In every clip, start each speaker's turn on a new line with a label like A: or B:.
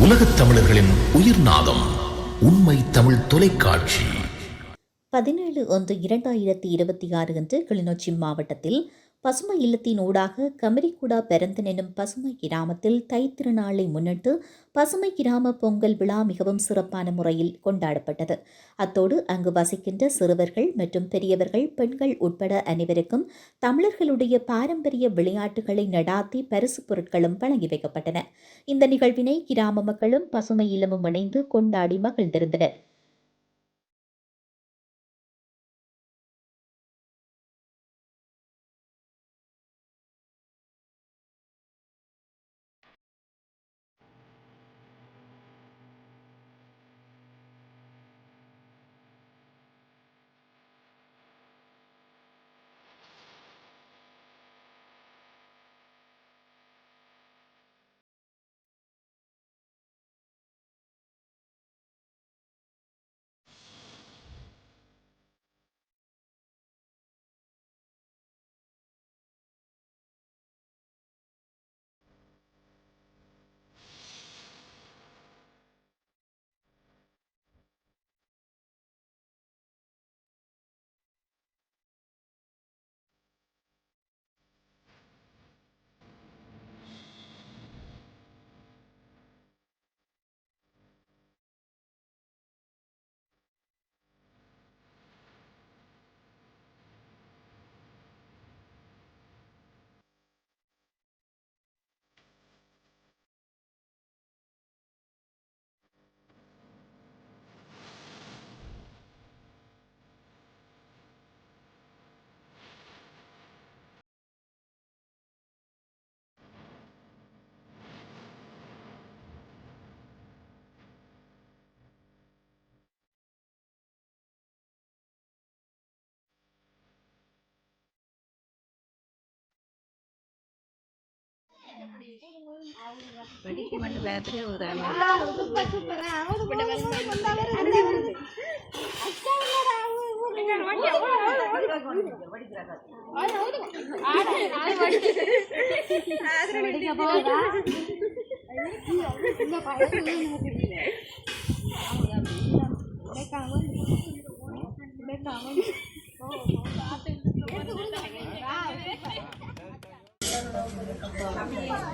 A: உலகத் தமிழர்களின் உயிர்நாதம் உண்மை தமிழ் தொலைக்காட்சி.
B: 17/1/2026 அன்று கிளிநொச்சி மாவட்டத்தில் பசுமை இல்லத்தின் ஊடாக கமரிக்குடா பெரந்தன் எனும் பசுமை கிராமத்தில் தைத்திருநாளை முன்னிட்டு பசுமை கிராம பொங்கல் விழா மிகவும் சிறப்பான முறையில் கொண்டாடப்பட்டது. அத்தோடு அங்கு வசிக்கின்ற சிறுவர்கள் மற்றும் பெரியவர்கள், பெண்கள் உட்பட அனைவருக்கும் தமிழர்களுடைய பாரம்பரிய விளையாட்டுகளை நடாத்தி பரிசு பொருட்களும் வழங்கி வைக்கப்பட்டன. இந்த நிகழ்வினை கிராம மக்களும் பசுமை இல்லமும் இணைந்து கொண்டாடி மகிழ்ந்திருந்தனர்.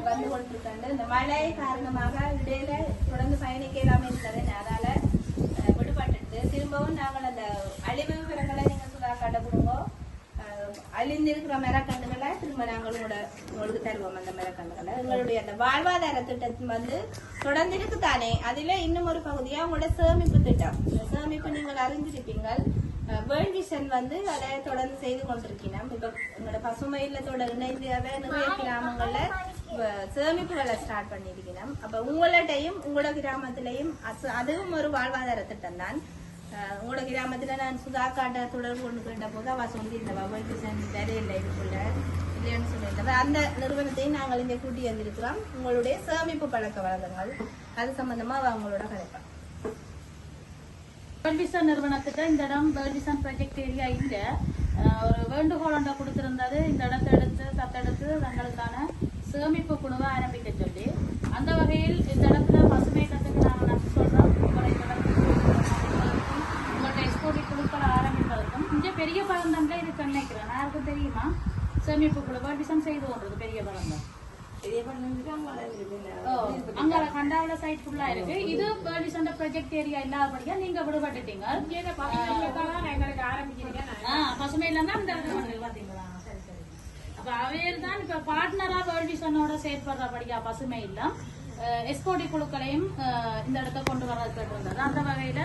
C: வந்து கொண்டிருக்காங்க. இந்த மழை காரணமாக இடையில தொடர்ந்து பயணிக்க இல்லாமல் இருக்கிறது. அதால விடுபட்டு திரும்பவும் நாங்கள் அந்த அழிவு விவரங்களை நீங்க சுதா காட்ட கொடுங்க. அழிந்திருக்கிற மரக்கண்டுகளை திரும்ப நாங்கள் உங்களுக்கு தருவோம். அந்த மரக்கண்டுகளை எங்களுடைய அந்த வாழ்வாதார திட்டத்தின் வந்து தொடர்ந்து இருக்குத்தானே. அதுல இன்னும் ஒரு பகுதியா உங்களோட சேமிப்பு திட்டம். இந்த சேமிப்பு நீங்கள் அறிஞ்சிருப்பீங்கள். வேர்ல்ட் விஷன் வந்து அதை தொடர்ந்து செய்து கொண்டிருக்கிறோம். இப்ப எங்களோட பசுமை இல்லத்தோட இணைந்தியாவே நிறைய கிராமங்கள்ல சேமிப்புகளை ஸ்டார்ட் பண்ணிருக்கிறோம். அப்ப உங்கள்டையும் உங்களோட கிராமத்திலையும் அதுவும் ஒரு வாழ்வாதார திட்டம் தான். உங்களோட கிராமத்துல நான் சுதாக்காட்ட தொடர்பு கொண்டு கேட்ட போது அவ சொல்லியிருந்தவா வேர்ல்ட் விஷன் வேலையில்லை இதுக்குள்ள இல்லைன்னு சொல்லியிருந்தவ. அந்த நிறுவனத்தையும் நாங்கள் இங்க கூட்டி வந்திருக்கிறோம். உங்களுடைய சேமிப்பு பழக்க வழக்கங்கள் அது சம்பந்தமா அவங்களோட கதைப்பா.
D: வேர்ல்ட் விஷன் நிறுவனத்துக்கு இந்த இடம் வேர்ல்ட் விஷன் ப்ராஜெக்ட் ஏரியா இல்லை. ஒரு வேண்டுகோள் ஒன்றை கொடுத்திருந்தது. இந்த இடத்தை தத்தெடுத்து தங்களுக்கான சேமிப்பு குழுவை ஆரம்பிக்க சொல்லி, அந்த வகையில் இந்த இடத்துல பசுமை கட்டுக்கு நாங்கள் நன்றி சொல்றோம். உங்களோட எக்ஸ்போர்ட் குழுக்களை ஆரம்பிப்பதற்கும் இங்கே பெரிய பழந்தம்ல இருக்கு நினைக்கிறேன். யாருக்கும் தெரியுமா? சேமிப்பு குழு வேர்ல்ட் விஷன் செய்து கொண்டது பெரிய பழந்தம். அங்க கண்டாவில சைட் ஃபுல்லா இருக்கு. இது வேர்ல்ட் விஷன் ப்ராஜெக்ட் ஏரியா இல்லாதபடியா நீங்க விடுபட்டுட்டீங்க. பசுமை இல்லன்னா இந்த பாத்தீங்களா? சரி சரி. அப்ப அவையில் தான் இப்ப பார்ட்னரா வேர்ல்ட் விஷனோட செயற்படுறபடியா பசுமை இல்லம் எஸ்கோடி குழுக்களையும் இந்த இடத்த கொண்டு வர கேட்டிருந்தது. அந்த வகையில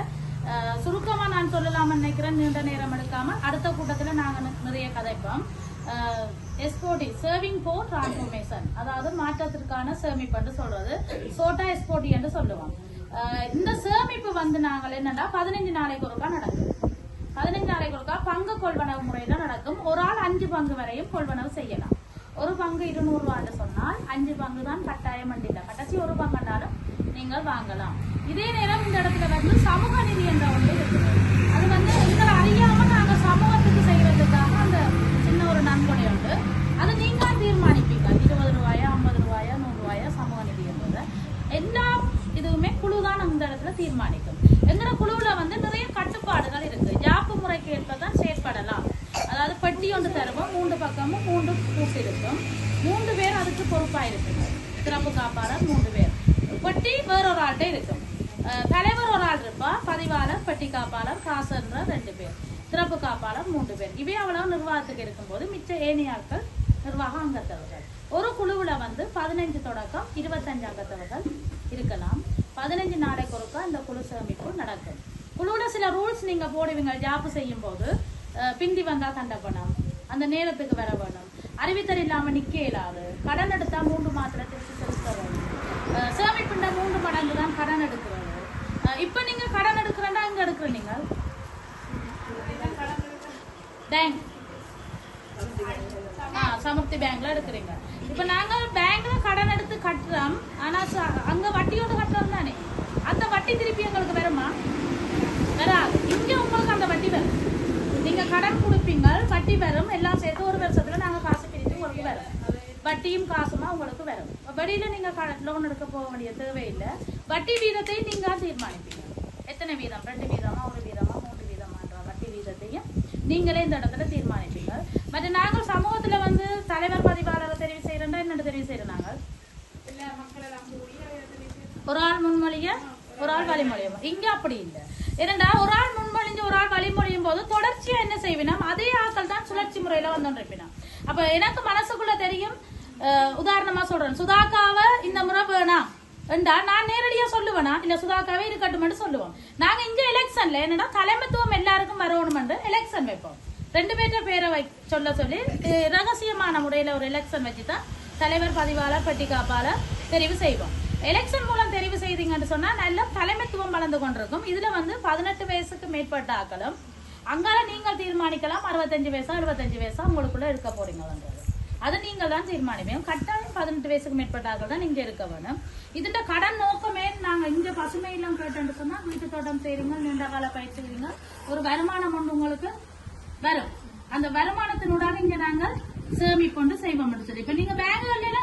D: சுருக்கமா நான் சொல்லலாம்னு நினைக்கிறேன். நீண்ட நேரம் எடுக்காம அடுத்த கூட்டத்துல நாங்க நிறைய கதைப்போம். எஸ்போடி சர்விங் ஃபார் டிரான்ஸ்ஃபர்மேஷன், அதாவது மாற்றத்திற்கான சேமிப்பு என்று சொல்றது. சோட்டா எஸ்போடி என்று சொல்லுவோம். இந்த சேமிப்பு வந்து நாங்கள் என்னன்னா 15 நாளைக்கு ஒருக்கா நடக்கும். 15 நாளைக்கு ஒருக்கா பங்கு கொள்வனவு முறையில நடக்கும். ஒரு ஆள் 5 பங்கு வரையும் கொள்வனவு செய்யலாம். ஒரு பங்கு 200 ரூபான்னு சொன்னால் 5 பங்கு தான் கட்டாயம் இல்லை. கடைசி ஒரு பங்குனாலும் நீங்கள் வாங்கலாம். இதே நேரம் இந்த இடத்துல வந்து சமூக நிதி என்ற ஒன்று இருக்குது. அது வந்து எங்களை அறியாம நாங்க சமூகத்துக்கு செய்யறதுக்காக அந்த சின்ன ஒரு நன்கொடை உண்டு. அது நீங்க தீர்மானிப்பீங்க. 20 ரூபாயா 50 ரூபாயா 100 ரூபாயா சமூக நிதி என்பது எல்லா இதுவும் அந்த இடத்துல தீர்மானிக்கும். எங்கட குழுவுல வந்து நிறைய கட்டுப்பாடுகள் இருக்கு. ஜாப்பு முறைக்கு ஏற்பதான் செயற்படலாம். அதாவது பெட்டி ஒன்று தருவோம், 3 பக்கமும் 3 கூட்டு இருக்கும், 3 பேர் அதுக்கு பொறுப்பா இருக்குங்க. சிறப்பு காப்பாளர் 3 பேர், பெட்டி வேறொரு ஆள்கிட்ட இருக்கும், தலைவர் ஒரு ஆள் இருப்பா, பதிவாளர், பெட்டி காப்பாளர், காசன்ற 2 பேர், சிறப்பு காப்பாளர் 3 பேர். இவை அவ்வளவு நிர்வாகத்துக்கு இருக்கும்போது மிச்ச ஏனையாட்கள் நிர்வாக அங்கத்தவர்கள். ஒரு குழுவுல வந்து 15 தொடக்கம் 25 அங்கத்தவர்கள் இருக்கலாம். 15 நாளைக்கு ஒருக்கா இந்த குழு சேமிப்பு நடக்கும். குழுவுல சில ரூல்ஸ் நீங்க போடுவீங்க. ஜாப்பு செய்யும் போது பிந்தி வந்தா தண்டப்பணம், அந்த நேரத்துக்கு வர வேணும், அறிவித்தல் இல்லாம நிக்க இயலாது, கடன் எடுத்தா 3 மாத்திரை திருப்பி செலுத்த வேணும், சேமிப்புண்ட 3 மடங்கு தான் கடன் எடுக்கிறது. இப்ப நீங்க கடன் எடுக்கிறேன்னா எங்க எடுக்கிற நீங்க பேங்க் சமுர்த்தி பேங்க்ல எடுக்கிறீங்க. இப்ப நாங்க பேங்க்ல கடன் எடுத்து கட்டுறோம், ஆனா அங்க வட்டியோட கட்டுறோம் தானே, அந்த வட்டி திருப்பி எங்களுக்கு வருமா? வராது. இங்க உங்களுக்கு அந்த வட்டி வரும். நீங்க கடன் கொடுப்பீங்க, வட்டி வரும், எல்லாம் சேர்த்து ஒரு வருஷத்துல நாங்க காசு பிரித்து உங்களுக்கு வரும், வட்டியும் காசுமா உங்களுக்கு வரும். வெளியில நீங்க லோன் எடுக்க போக வேண்டிய தேவையில்லை. வட்டி வீதத்தை நீங்க தீர்மானிப்பீங்க. எத்தனை வீதம், 2 வீதமா, 1 வீதமா, 3 வீதமான்ற வட்டி வீதத்தையும் நீங்களே இந்த இடத்துல தீர்மானிப்பீங்க. மற்ற நாங்கள் சமூகத்துல வந்து தலைவர் பதிவாளரை தெரிவு செய்யறோம்னா என்னென்ன தெரிவு செய்யறோம்? நாங்கள் ஒரு ஆள் முன்மொழிய, ஒரு ஆள் வழிமொழியும். இங்க அப்படி இல்லை. ஏனென்றா ஒரு ஆள் முன்மொழிஞ்சு ஒரு ஆள் வழிமொழியும் போது தொடர்ச்சியா என்ன செய்வினா அதே ஆட்கள் தான் சுழற்சி முறையில வந்துருப்பினா. அப்ப எனக்கு மனசுக்குள்ள தெரியும், உதாரணமா சொல்றேன், சுதாக்காவை இந்த முறை வேணாம் என்றா நான் நேரடியா சொல்லுவேனா, இல்ல சுதாக்காவே இருக்கட்டும் சொல்லுவோம். நாங்க இங்க எலெக்ஷன்ல என்னன்னா தலைமைத்துவம் எல்லாருக்கும் வரணும், எலெக்ஷன் வைப்போம். 2 பேர்ட்ட பேரை சொல்ல சொல்லி ரகசியமான முறையில ஒரு எலெக்ஷன் வச்சுதான் தலைவர், பதிவாளர், பெட்டி காப்பாளர் தெரிவு செய்வோம். எலெக்ஷன் மூலம் தெரிவு செய்தீங்கன்னு சொன்னா நல்ல தலைமைத்துவம் வளர்ந்து கொண்டிருக்கும். இதுல வந்து 18 வயசுக்கு மேற்பட்ட ஆக்களும் அங்கால நீங்கள் தீர்மானிக்கலாம். 65 வயசா 75 வயசா உங்களுக்குள்ள இருக்க போறீங்கன்றது அதை நீங்க தான் தீர்மானிப்பீங்க. கட்டாயம் 18 வயசுக்கு மேற்பட்ட ஆக்கள் தான் இங்க இருக்க வேணும். இதுல கடன் நோக்கமே நாங்க இங்க பசுமை இல்லம் கேட்டேன்னு சொன்னா வீட்டு தோட்டம் செய்றீங்க, நீண்ட கால பயிற்சிக்கிறீங்க, ஒரு வருமானம் ஒன்று உங்களுக்கு வரும். அந்த வருமானத்தினூடாக இங்க நாங்கள் சேமிப்பு கொண்டு செய்வோம். இப்ப நீங்க பேங்குகள்ல